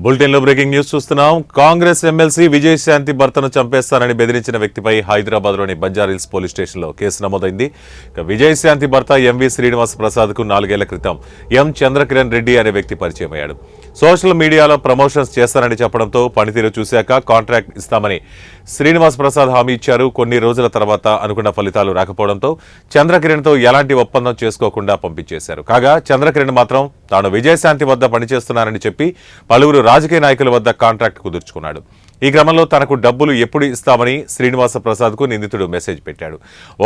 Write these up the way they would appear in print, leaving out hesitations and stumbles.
Bulletin లో breaking news చూస్తున్నాం. Congress MLC Vijayashanti భర్తను చంపేస్తానని బెదిరించిన వ్యక్తిపై హైదరాబాద్ లోని బంజారాహిల్స్ పోలీస్ స్టేషన్ లో కేసు నమోదైంది. విజయశాంతి భర్త ఎంవి శ్రీనివాస్ ప్రసాద్ కు 4 ఏళ్ల క్రితం ఎం చంద్రకిరణ్ రెడ్డి అనే వ్యక్తి పరిచయం అయ్యాడు. సోషల్ మీడియాలో ప్రమోషన్స్ చేస్తానని చెప్పడంతో పనితీరు చూశాక కాంట్రాక్ట్ ఇస్తామని శ్రీనివాస్ ప్రసాద్ హామీ ఇచ్చారు. కొన్ని రోజుల తర్వాత అనుకున్న ఫలితాలు రాకపోవడంతో చంద్రకిరణ్ తో ఎలాంటి ఒప్పందం చేసుకోకుండా పంపించేశారు. కాగా చంద్రకిరణ్ మాత్రం తాను విజయశాంతి వద్ద పనిచేస్తున్నానని చెప్పి పలువురు రాజకీయ నాయకుల వద్ద కాంట్రాక్ట్ కుదుర్చుకున్నాడు. ఈ క్రమంలో తనకు డబ్బులు ఎప్పుడు ఇస్తామని శ్రీనివాస ప్రసాద్ కు నిందితుడు మెసేజ్ పెట్టాడు.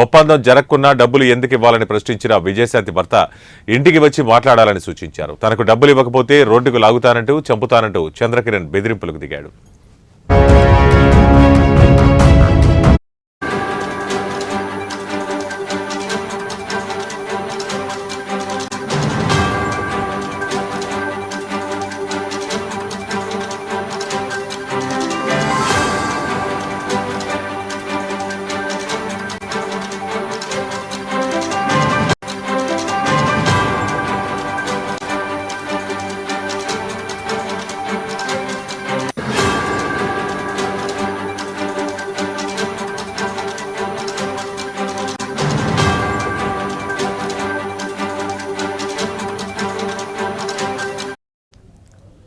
ఒప్పందం జరగకున్నా డబ్బులు ఎందుకు ఇవ్వాలని ప్రశ్నించిన విజయశాంతి భర్త ఇంటికి వచ్చి మాట్లాడాలని సూచించారు. తనకు డబ్బులు ఇవ్వకపోతే రోడ్డుకు లాగుతానంటూ చంపుతానంటూ చంద్రకిరణ్ బెదిరింపులకు దిగాడు.